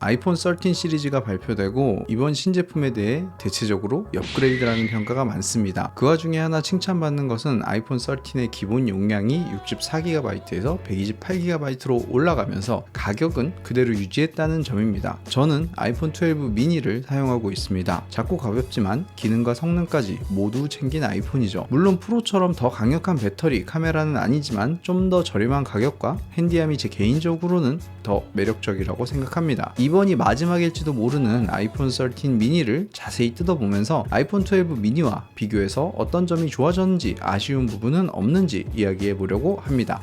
아이폰 13 시리즈가 발표되고 이번 신제품에 대해 대체적으로 업그레이드라는 평가가 많습니다. 그 와중에 하나 칭찬받는 것은 아이폰 13의 기본 용량이 64GB에서 128GB로 올라가면서 가격은 그대로 유지했다는 점입니다. 저는 아이폰 12 미니를 사용하고 있습니다. 작고 가볍지만 기능과 성능까지 모두 챙긴 아이폰이죠. 물론 프로처럼 더 강력한 배터리, 카메라는 아니지만 좀 더 저렴한 가격과 핸디함이 제 개인적으로는 더 매력적이라고 생각합니다. 이번이 마지막일지도 모르는 아이폰 13 미니를 자세히 뜯어보면서 아이폰 12 미니와 비교해서 어떤 점이 좋아졌는지, 아쉬운 부분은 없는지 이야기해 보려고 합니다.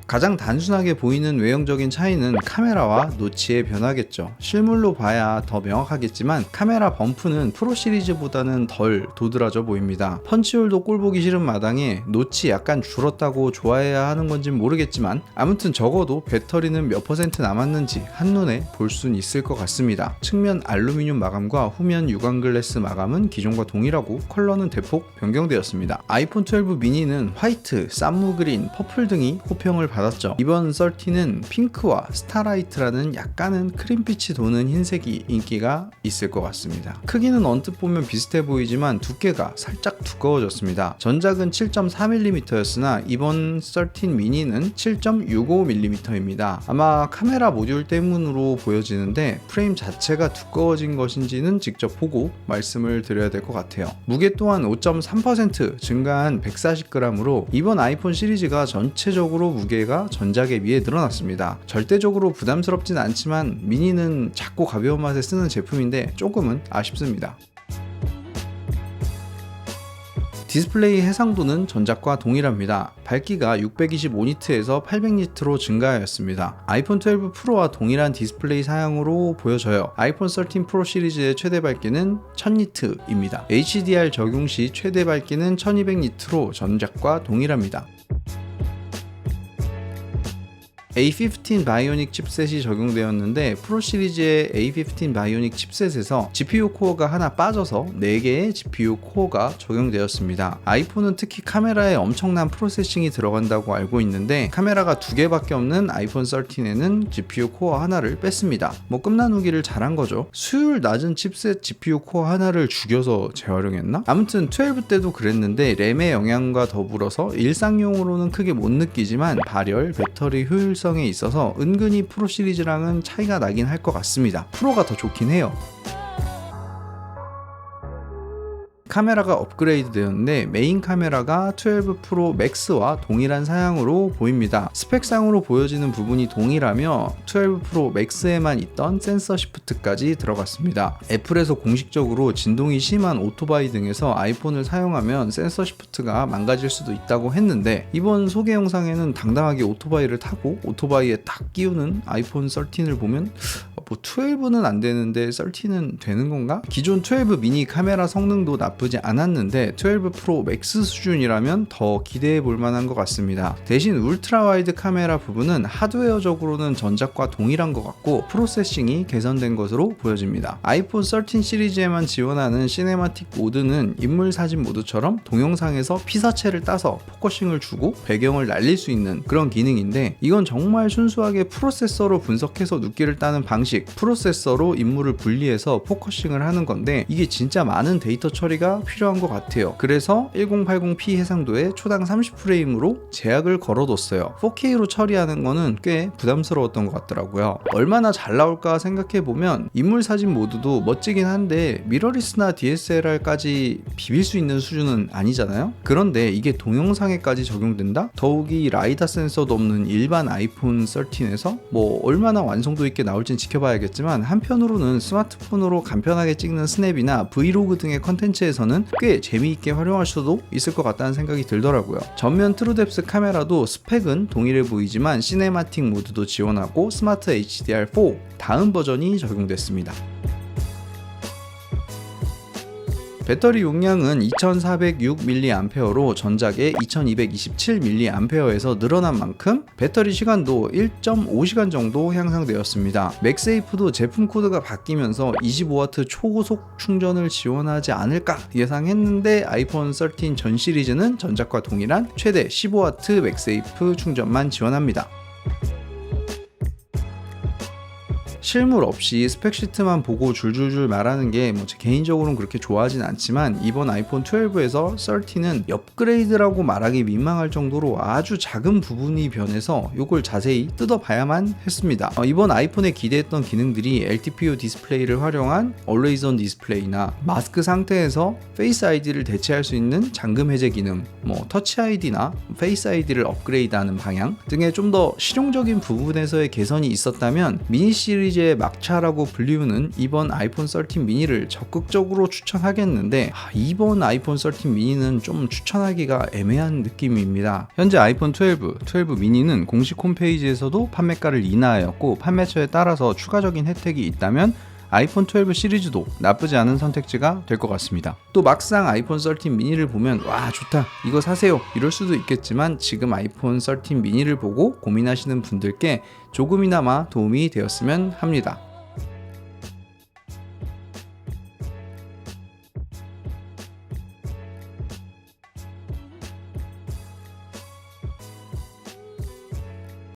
가장 단순하게 보이는 외형적인 차이는 카메라와 노치의 변화겠죠. 실물로 봐야 더 명확하겠지만 카메라 범프는 프로 시리즈보다는 덜 도드라져 보입니다. 펀치홀도 꼴보기 싫은 마당에 노치 약간 줄었다고 좋아해야 하는 건진 모르겠지만 아무튼 적어도 배터리는 몇 퍼센트 남았는지 한눈에 볼 순 있을 것 같습니다. 측면 알루미늄 마감과 후면 유광 글래스 마감은 기존과 동일하고 컬러는 대폭 변경되었습니다. 아이폰 12 미니는 화이트, 쌈무 그린, 퍼플 등이 호평을 받았죠. 이번 13은 핑크와 스타라이트라는 약간은 크림빛이 도는 흰색이 인기가 있을 것 같습니다. 크기는 언뜻 보면 비슷해 보이지만 두께가 살짝 두꺼워졌습니다. 전작은 7.4mm였으나 이번 13 미니는 7.65mm입니다. 아마 카메라 모듈 때문으로 보여지는데 프레임 자체가 두꺼워진 것인지는 직접 보고 말씀을 드려야 될 것 같아요. 무게 또한 5.3% 증가한 140g으로 이번 아이폰 시리즈가 전체적으로 무게가 전작에 비해 늘어났습니다. 절대적으로 부담스럽진 않지만 미니는 작고 가벼운 맛에 쓰는 제품인데 조금은 아쉽습니다. 디스플레이 해상도는 전작과 동일합니다. 밝기가 625니트에서 800니트로 증가하였습니다. 아이폰 12 프로와 동일한 디스플레이 사양으로 보여져요. 아이폰 13 프로 시리즈의 최대 밝기는 1000니트입니다. HDR 적용 시 최대 밝기는 1200니트로 전작과 동일합니다. A15 바이오닉 칩셋이 적용되었는데 프로 시리즈의 A15 바이오닉 칩셋에서 GPU 코어가 하나 빠져서 4개의 GPU 코어가 적용되었습니다. 아이폰은 특히 카메라에 엄청난 프로세싱이 들어간다고 알고 있는데 카메라가 2개밖에 없는 아이폰 13에는 GPU 코어 하나를 뺐습니다. 뭐 끝나누기를 잘한 거죠. 수율 낮은 칩셋 GPU 코어 하나를 죽여서 재활용했나? 아무튼 12 때도 그랬는데 램의 영향과 더불어서 일상용으로는 크게 못 느끼지만 발열, 배터리 효율성 에 있어서 은근히 프로 시리즈랑은 차이가 나긴 할 것 같습니다. 프로가 더 좋긴 해요. 카메라가 업그레이드 되었는데 메인 카메라가 12 프로 맥스와 동일한 사양으로 보입니다. 스펙상으로 보여지는 부분이 동일하며 12 프로 맥스에만 있던 센서 시프트까지 들어갔습니다. 애플에서 공식적으로 진동이 심한 오토바이 등에서 아이폰을 사용하면 센서 시프트가 망가질 수도 있다고 했는데 이번 소개 영상에는 당당하게 오토바이를 타고 오토바이에 딱 끼우는 아이폰 13을 보면 12는 안 되는데 13은 되는 건가? 기존 12 미니 카메라 성능도 나쁘지 않았는데 12 프로 맥스 수준이라면 더 기대해 볼 만한 것 같습니다. 대신 울트라 와이드 카메라 부분은 하드웨어적으로는 전작과 동일한 것 같고 프로세싱이 개선된 것으로 보여집니다. 아이폰 13 시리즈에만 지원하는 시네마틱 모드는 인물 사진 모드처럼 동영상에서 피사체를 따서 포커싱을 주고 배경을 날릴 수 있는 그런 기능인데 이건 정말 순수하게 프로세서로 분석해서 눕기를 따는 방식, 프로세서로 인물을 분리해서 포커싱을 하는 건데 이게 진짜 많은 데이터 처리가 필요한 것 같아요. 그래서 1080p 해상도에 초당 30프레임으로 제약을 걸어뒀어요. 4K로 처리하는 거는 꽤 부담스러웠던 것 같더라고요. 얼마나 잘 나올까 생각해보면 인물 사진 모드도 멋지긴 한데 미러리스나 DSLR까지 비빌 수 있는 수준은 아니잖아요. 그런데 이게 동영상에까지 적용된다? 더욱이 라이다 센서도 없는 일반 아이폰 13에서 뭐 얼마나 완성도 있게 나올진 지켜봐야겠지만 한편으로는 스마트폰으로 간편하게 찍는 스냅이나 브이로그 등의 컨텐츠에서는 꽤 재미있게 활용할 수도 있을 것 같다는 생각이 들더라고요. 전면 트루뎁스 카메라도 스펙은 동일해 보이지만 시네마틱 모드도 지원하고 스마트 HDR4 다음 버전이 적용됐습니다. 배터리 용량은 2406mAh로 전작의 2227mAh에서 늘어난 만큼 배터리 시간도 1.5시간 정도 향상되었습니다. 맥세이프도 제품 코드가 바뀌면서 25W 초고속 충전을 지원하지 않을까 예상했는데 아이폰 13 전 시리즈는 전작과 동일한 최대 15W 맥세이프 충전만 지원합니다. 실물 없이 스펙시트만 보고 줄줄줄 말하는 게 뭐 제 개인적으로는 그렇게 좋아하진 않지만 이번 아이폰 12에서 13은 업그레이드라고 말하기 민망할 정도로 아주 작은 부분이 변해서 이걸 자세히 뜯어봐야만 했습니다. 이번 아이폰에 기대했던 기능들이 LTPO 디스플레이를 활용한 Always On 디스플레이나 마스크 상태에서 페이스 아이디를 대체할 수 있는 잠금 해제 기능, 뭐 터치 아이디나 페이스 아이디를 업그레이드하는 방향 등의 좀 더 실용적인 부분에서의 개선이 있었다면 미니 시리즈의 막차라고 불리우는 이번 아이폰 13 미니를 적극적으로 추천하겠는데 이번 아이폰 13 미니는 좀 추천하기가 애매한 느낌입니다. 현재 아이폰 12 미니는 공식 홈페이지에서도 판매가를 인하하였고 판매처에 따라서 추가적인 혜택이 있다면 아이폰 12 시리즈도 나쁘지 않은 선택지가 될 것 같습니다. 또 막상 아이폰 13 미니를 보면 와 좋다 이거 사세요 이럴 수도 있겠지만 지금 아이폰 13 미니를 보고 고민하시는 분들께 조금이나마 도움이 되었으면 합니다.